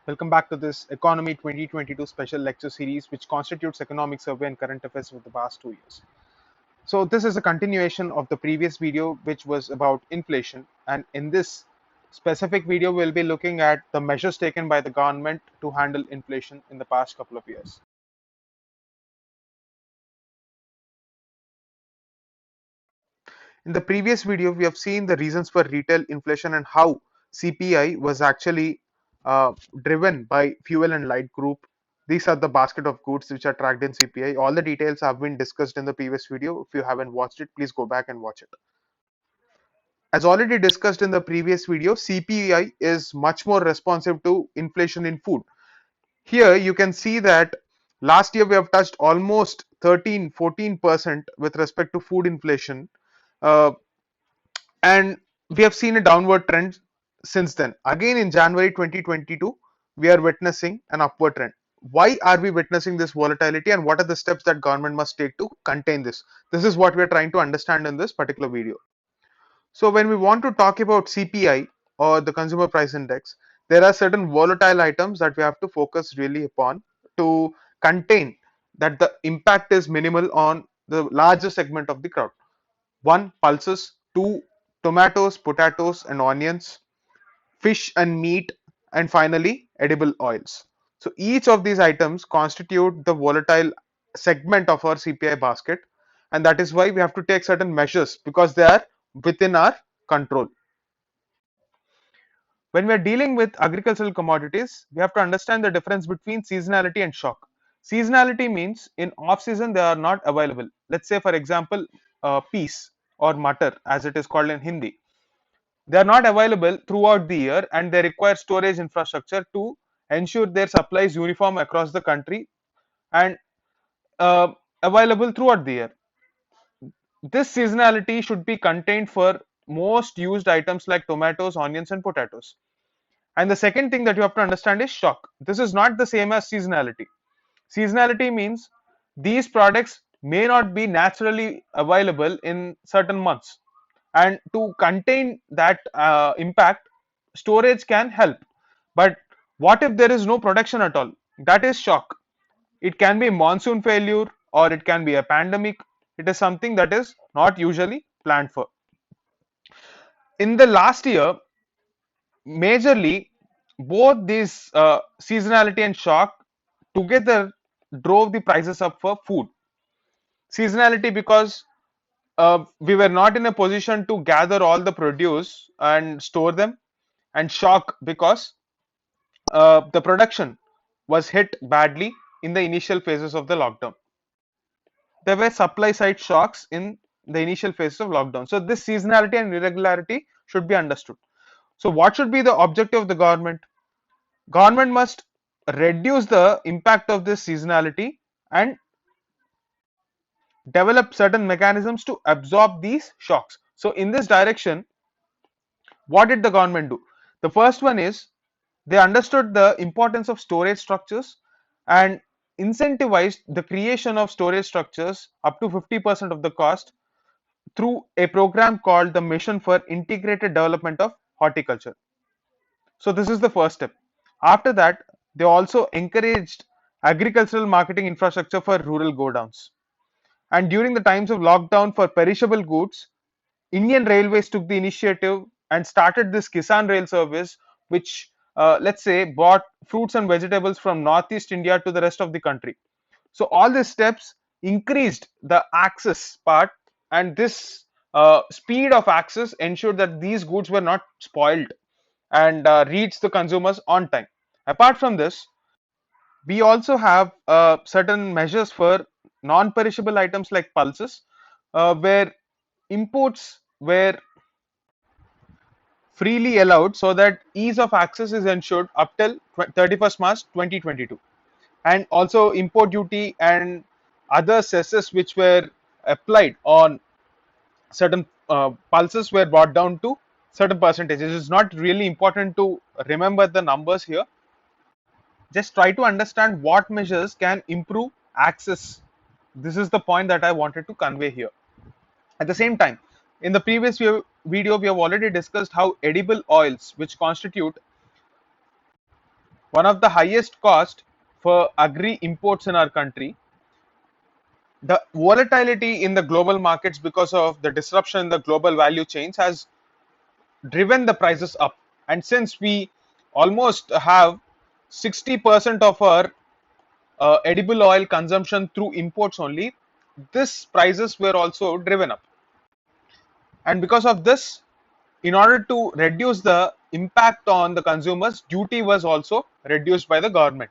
Welcome back to this Economy 2022 special lecture series, which constitutes economic survey and current affairs for the past 2 years. So, this is a continuation of the previous video, which was about inflation. And in this specific video, we'll be looking at the measures taken by the government to handle inflation in the past couple of years. In the previous video, we have seen the reasons for retail inflation and how CPI was actually driven by fuel and light group. These are the basket of goods which are tracked in CPI. All the details have been discussed in the previous video. If you haven't watched it, please go back and watch it. As already discussed in the previous video, CPI is much more responsive to inflation in food. Here you can see that last year we have touched almost 13-14% with respect to food inflation. Uh, and we have seen a downward trend since then. Again, in January 2022, we are witnessing an upward trend. Why are we witnessing this volatility, and what are the steps that government must take to contain this? This is what we are trying to understand in this particular video. So when we want to talk about CPI, or the consumer price index, there are certain volatile items that we have to focus really upon to contain that the impact is minimal on the larger segment of the crowd. One, pulses; two, tomatoes, potatoes, and onions; fish and meat; and finally, edible oils. So each of these items constitute the volatile segment of our CPI basket, and that is why we have to take certain measures because they are within our control. When we are dealing with agricultural commodities, we have to understand the difference between seasonality and shock. Seasonality means in off season they are not available. Let's say, for example, peas or matar, as it is called in Hindi. They are not available throughout the year, and they require storage infrastructure to ensure their supply is uniform across the country and available throughout the year. This seasonality should be contained for most used items like tomatoes, onions, and potatoes. And the second thing that you have to understand is shock. This is not the same as seasonality. Seasonality means these products may not be naturally available in certain months, and to contain that impact, storage can help. But what if there is no production at all? That is shock. It can be monsoon failure, or it can be a pandemic. It is something that is not usually planned for. In the last year, majorly, both these seasonality and shock together drove the prices up for food. Seasonality because we were not in a position to gather all the produce and store them, and shock because the production was hit badly in the initial phases of the lockdown. There were supply side shocks in the initial phases of lockdown. So this seasonality and irregularity should be understood. So what should be the objective of the government? Government must reduce the impact of this seasonality and develop certain mechanisms to absorb these shocks. So in this direction, what did the government do? The first one is they understood the importance of storage structures and incentivized the creation of storage structures up to 50% of the cost through a program called the Mission for Integrated Development of Horticulture. So this is the first step. After that, they also encouraged agricultural marketing infrastructure for rural godowns. And during the times of lockdown for perishable goods, Indian Railways took the initiative and started this Kisan Rail service, which let's say brought fruits and vegetables from Northeast India to the rest of the country. So all these steps increased the access part, and this speed of access ensured that these goods were not spoiled and reached the consumers on time. Apart from this, we also have certain measures for non-perishable items like pulses, where imports were freely allowed so that ease of access is ensured up till 31st March 2022. And also import duty and other cesses which were applied on certain pulses were brought down to certain percentages. It's not really important to remember the numbers here. Just try to understand what measures can improve access. This is the point that I wanted to convey here. At the same time, in the previous video, we have already discussed how edible oils, which constitute one of the highest cost for agri imports in our country. The volatility in the global markets because of the disruption in the global value chains has driven the prices up. And since we almost have 60% of our edible oil consumption through imports only, this prices were also driven up. And because of this, in order to reduce the impact on the consumers, duty was also reduced by the government.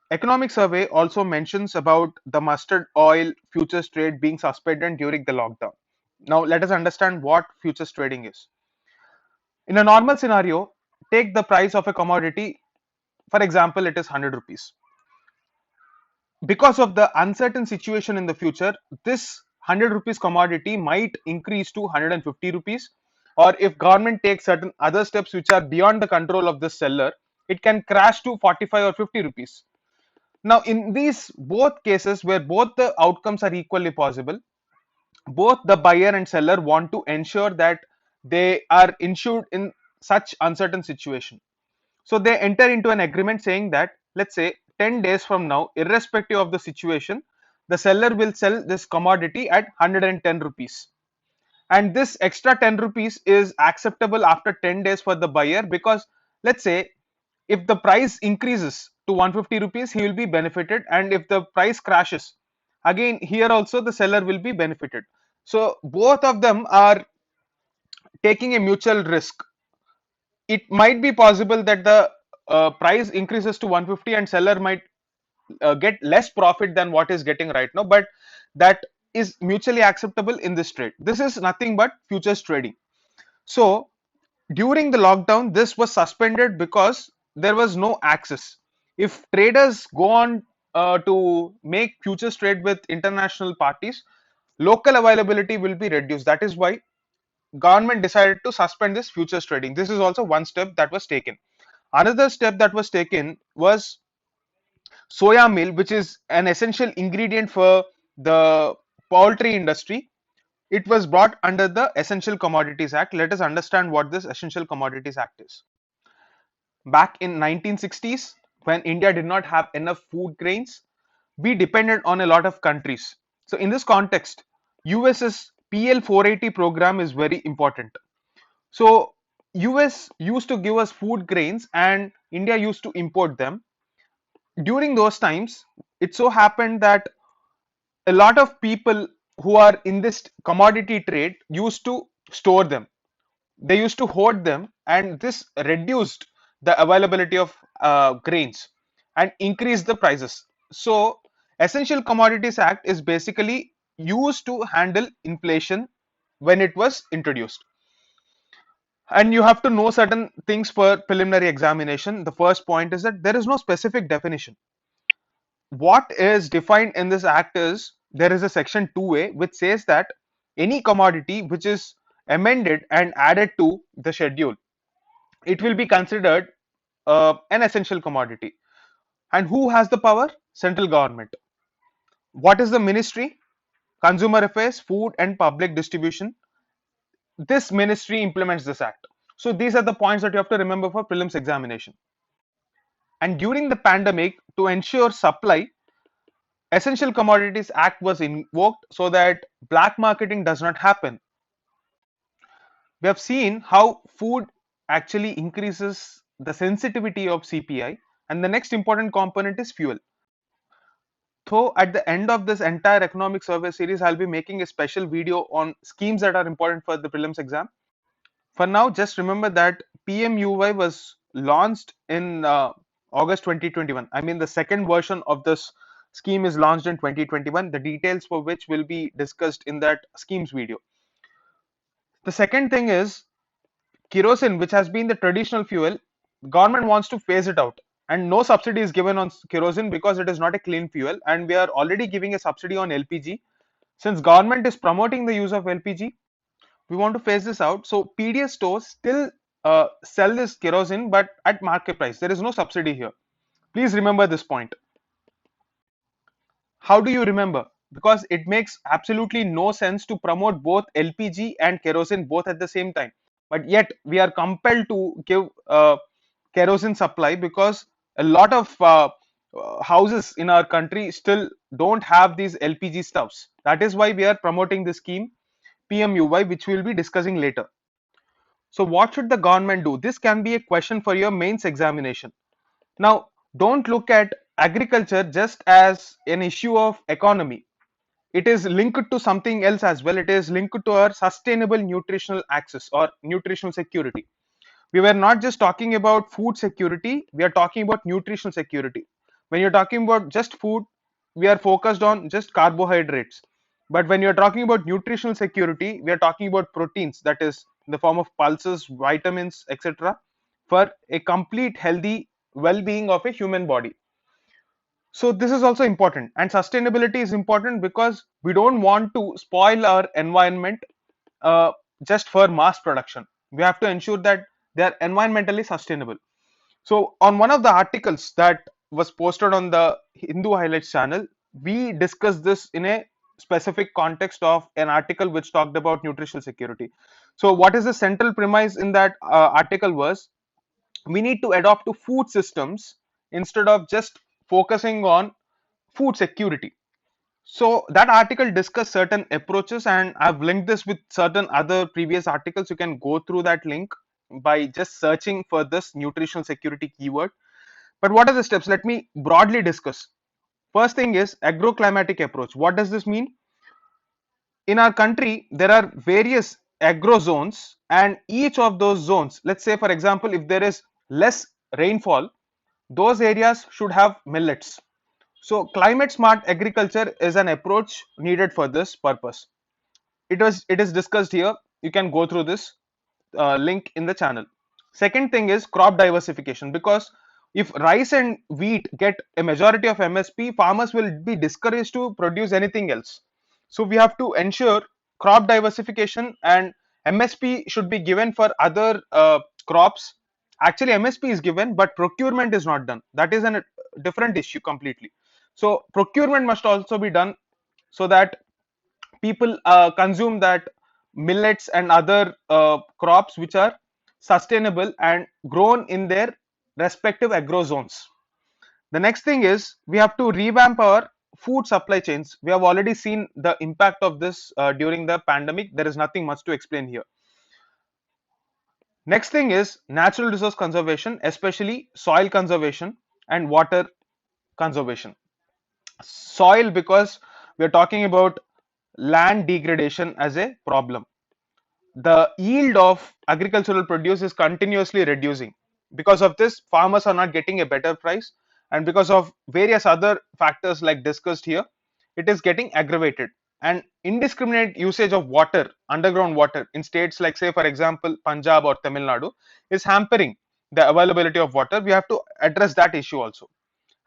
Economic survey also mentions about the mustard oil futures trade being suspended during the lockdown. Now let us understand what futures trading is. In a normal scenario, take the price of a commodity, for example, it is 100 rupees. Because of the uncertain situation in the future, this 100 rupees commodity might increase to 150 rupees, or if government takes certain other steps which are beyond the control of the seller, it can crash to 45 or 50 rupees. Now in these both cases where both the outcomes are equally possible, both the buyer and seller want to ensure that they are insured in such uncertain situation. So they enter into an agreement saying that, let's say 10 days from now, irrespective of the situation, the seller will sell this commodity at 110 rupees. And this extra 10 rupees is acceptable after 10 days for the buyer, because let's say if the price increases to 150 rupees, he will be benefited. And if the price crashes, again, here also the seller will be benefited. So both of them are taking a mutual risk. It might be possible that the price increases to 150 and seller might get less profit than what is getting right now, but that is mutually acceptable in this trade. This is nothing but futures trading. So during the lockdown, this was suspended because there was no access. If traders go on to make futures trade with international parties, local availability will be reduced. That is why government decided to suspend this futures trading. This is also one step that was taken. Another step that was taken was soya meal, which is an essential ingredient for the poultry industry. It was brought under the Essential Commodities Act. Let us understand what this Essential Commodities Act is. Back in 1960s, when India did not have enough food grains, we depended on a lot of countries. So in this context, US's PL 480 program is very important. So US used to give us food grains and India used to import them. During those times, it so happened that a lot of people who are in this commodity trade used to store them. They used to hoard them, and this reduced the availability of grains and increased the prices. So Essential Commodities Act is basically used to handle inflation when it was introduced. And you have to know certain things for preliminary examination. The first point is that there is no specific definition. What is defined in this act is there is a section 2A which says that any commodity which is amended and added to the schedule, it will be considered an essential commodity. And who has the power? Central government. What is the ministry? Consumer Affairs, Food and Public Distribution. This ministry implements this act. So these are the points that you have to remember for prelims examination. And during the pandemic, to ensure supply, Essential Commodities Act was invoked so that black marketing does not happen. We have seen how food actually increases the sensitivity of CPI, and the next important component is fuel. So at the end of this entire economic survey series, I'll be making a special video on schemes that are important for the prelims exam. For now, just remember that PMUY was launched in August 2021. I mean, the second version of this scheme is launched in 2021, the details for which will be discussed in that schemes video. The second thing is kerosene, which has been the traditional fuel. Government wants to phase it out, and no subsidy is given on kerosene because it is not a clean fuel, and we are already giving a subsidy on LPG. Since government is promoting the use of LPG, we want to phase this out. So PDS stores still sell this kerosene, but at market price. There is no subsidy here. Please remember this point. How do you remember? Because it makes absolutely no sense to promote both LPG and kerosene both at the same time. But yet we are compelled to give kerosene supply, because a lot of houses in our country still don't have these LPG stoves. That is why we are promoting the scheme PMUY, which we will be discussing later. So what should the government do? This can be a question for your mains examination. Now, don't look at agriculture just as an issue of economy. It is linked to something else as well. It is linked to our sustainable nutritional access or nutritional security. We were not just talking about food security, we are talking about nutritional security. When you're talking about just food, we are focused on just carbohydrates. But when you're talking about nutritional security, we are talking about proteins, that is in the form of pulses, vitamins, etc., for a complete healthy well-being of a human body. So this is also important, and sustainability is important because we don't want to spoil our environment uh, just for mass production. We have to ensure that they are environmentally sustainable. So on one of the articles that was posted on the Hindu Highlights channel, we discussed this in a specific context of an article which talked about nutritional security. So what is the central premise in that article was, we need to adopt to food systems instead of just focusing on food security. So that article discussed certain approaches, and I've linked this with certain other previous articles. You can go through that link by just searching for this nutritional security keyword. But what are the steps? Let me broadly discuss. First thing is agroclimatic approach. What does this mean? In our country, there are various agro zones, and each of those zones, let's say for example, if there is less rainfall, those areas should have millets. So climate smart agriculture is an approach needed for this purpose. It is discussed here. You can go through this link in the channel. Second thing is crop diversification, because if rice and wheat get a majority of MSP, farmers will be discouraged to produce anything else. So we have to ensure crop diversification, and MSP should be given for other crops. Actually, MSP is given, but procurement is not done. That is a different issue completely. So procurement must also be done so that people consume that millets and other crops which are sustainable and grown in their respective agro zones. The next thing is we have to revamp our food supply chains. We have already seen the impact of this during the pandemic. There is nothing much to explain here. Next thing is natural resource conservation, especially soil conservation and water conservation. Soil, because we are talking about land degradation as a problem. The yield of agricultural produce is continuously reducing. Because of this, farmers are not getting a better price, and because of various other factors like discussed here, it is getting aggravated. And indiscriminate usage of water, underground water, in states like, say, for example, Punjab or Tamil Nadu, is hampering the availability of water. We have to address that issue also.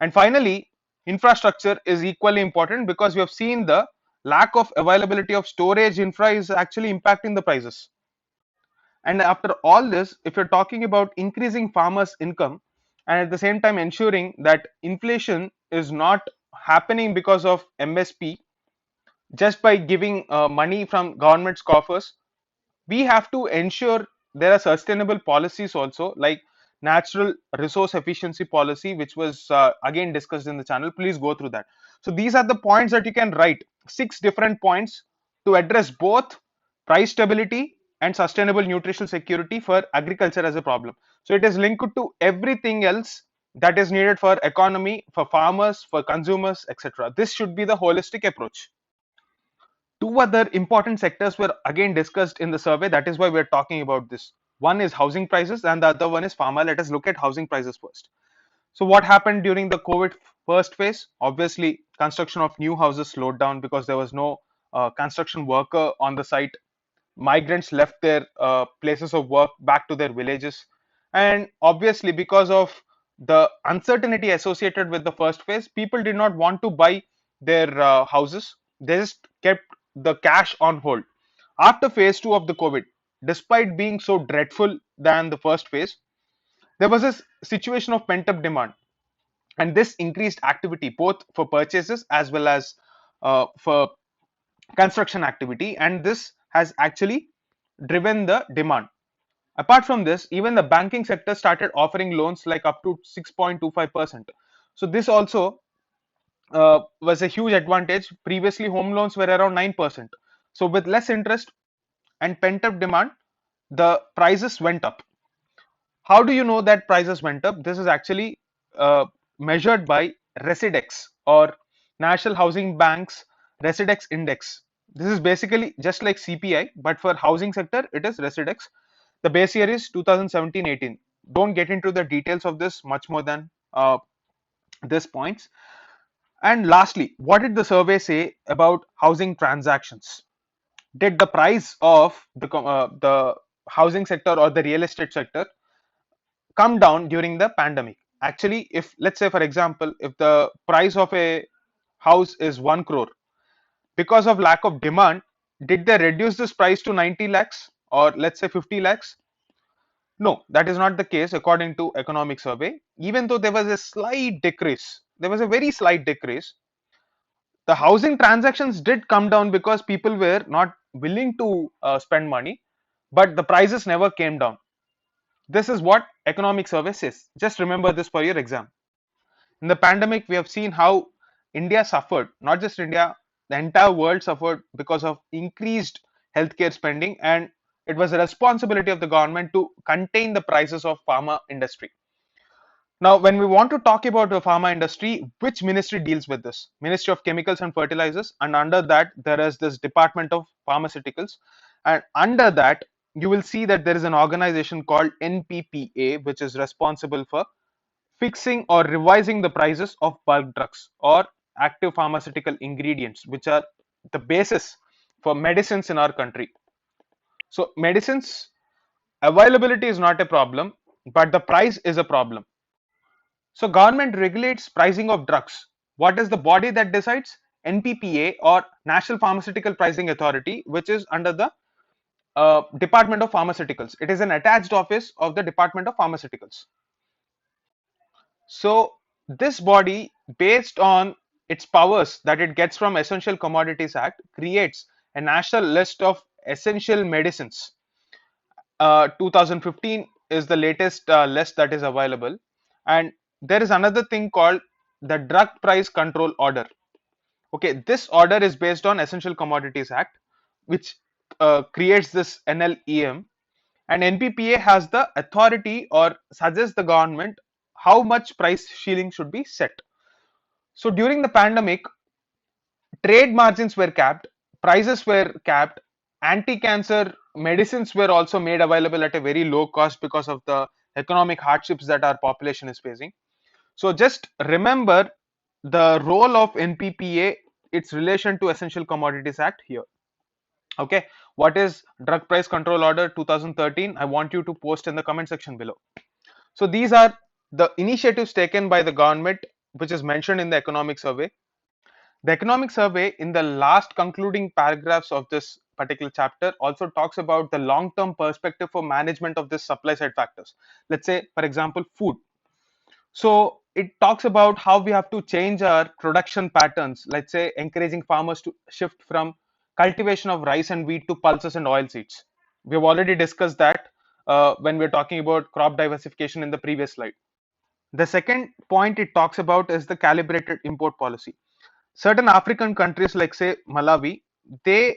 And finally, infrastructure is equally important, because we have seen the lack of availability of storage infra is actually impacting the prices. And after all this, if you're talking about increasing farmers' income and at the same time ensuring that inflation is not happening because of MSP, just by giving money from government's coffers, we have to ensure there are sustainable policies also, like natural resource efficiency policy, which was again discussed in the channel. Please go through that. So these are the points that you can write, 6 different points to address both price stability and sustainable nutritional security for agriculture as a problem. So it is linked to everything else that is needed for economy, for farmers, for consumers, etc. This should be the holistic approach. Two other important sectors were again discussed in the survey. That is why we're talking about this. One is housing prices and the other one is pharma. Let us look at housing prices first. So what happened during the COVID first phase? Obviously, construction of new houses slowed down because there was no construction worker on the site. Migrants left their places of work back to their villages. And obviously, because of the uncertainty associated with the first phase, people did not want to buy their houses. They just kept the cash on hold. After phase two of the COVID, despite being so dreadful than the first phase, there was a situation of pent up demand, and this increased activity both for purchases as well as for construction activity, and this has actually driven the demand. Apart from this, even the banking sector started offering loans like up to 6.25%. So this also was a huge advantage. Previously, home loans were around 9%. So with less interest and pent up demand, the prices went up. How do you know that prices went up? This is actually measured by Residex or National Housing Bank's Residex Index. This is basically just like CPI, but for housing sector, it is Residex. The base year is 2017-18. Don't get into the details of this much more than this points. And lastly, what did the survey say about housing transactions? Did the price of the housing sector or the real estate sector come down during the pandemic? Actually, if let's say for example, if the price of a house is 1 crore, because of lack of demand, did they reduce this price to 90 lakhs or let's say 50 lakhs? No, that is not the case according to economic survey. Even though there was a slight decrease, there was a very slight decrease, the housing transactions did come down because people were not willing to spend money, but the prices never came down. This is what economic survey says. Just remember this for your exam. In the pandemic, we have seen how India suffered, not just India, the entire world suffered because of increased healthcare spending, and it was the responsibility of the government to contain the prices of pharma industry. Now, when we want to talk about the pharma industry, which ministry deals with this? Ministry of Chemicals and Fertilizers, and under that there is this Department of Pharmaceuticals, and under that you will see that there is an organization called NPPA, which is responsible for fixing or revising the prices of bulk drugs or active pharmaceutical ingredients, which are the basis for medicines in our country. So, medicines availability is not a problem, but the price is a problem. So government regulates pricing of drugs. What is the body that decides? NPPA or National Pharmaceutical Pricing Authority, which is under the Department of Pharmaceuticals. It is an attached office of the Department of Pharmaceuticals. So this body, based on its powers that it gets from Essential Commodities Act, creates a national list of essential medicines. 2015 is the latest list that is available, and there is another thing called the Drug Price Control Order. Okay, this order is based on Essential Commodities Act, which creates this NLEM, and NPPA has the authority or suggests the government how much price ceiling should be set. So during the pandemic, trade margins were capped, prices were capped, anti-cancer medicines were also made available at a very low cost because of the economic hardships that our population is facing. So just remember the role of NPPA, its relation to Essential Commodities Act here. Okay, what is Drug Price Control Order 2013? I want you to post in the comment section below. So these are the initiatives taken by the government, which is mentioned in the economic survey. The economic survey, in the last concluding paragraphs of this particular chapter, also talks about the long term perspective for management of this supply side factors. Let's say, for example, food. So it talks about how we have to change our production patterns, let's say, encouraging farmers to shift from cultivation of rice and wheat to pulses and oil seeds. We have already discussed that when we are talking about crop diversification in the previous slide. The second point it talks about is the calibrated import policy. Certain African countries like say Malawi, they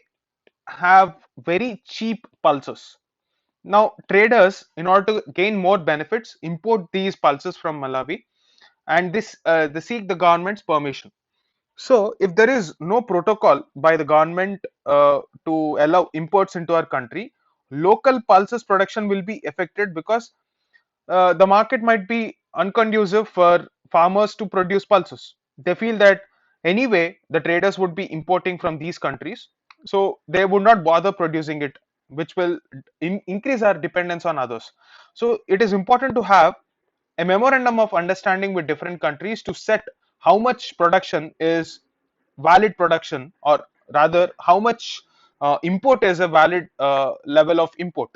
have very cheap pulses. Now traders, in order to gain more benefits, import these pulses from Malawi, and this they seek the government's permission. So if there is no protocol by the government to allow imports into our country, local pulses production will be affected because the market might be unconducive for farmers to produce pulses. They feel that anyway the traders would be importing from these countries, so they would not bother producing it, which will increase our dependence on others. So it is important to have a memorandum of understanding with different countries to set how much production is valid production, or rather how much import is a valid level of import.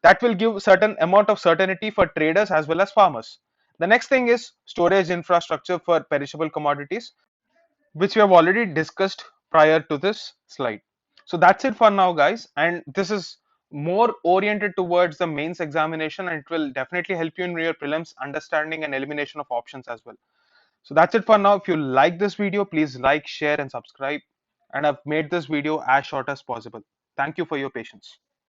That will give certain amount of certainty for traders as well as farmers. The next thing is storage infrastructure for perishable commodities, which we have already discussed prior to this slide. So that's it for now, guys, and this is more oriented towards the mains examination, and it will definitely help you in your prelims understanding and elimination of options as well. So that's it for now. If you like this video, please like, share, and subscribe. And I've made this video as short as possible. Thank you for your patience.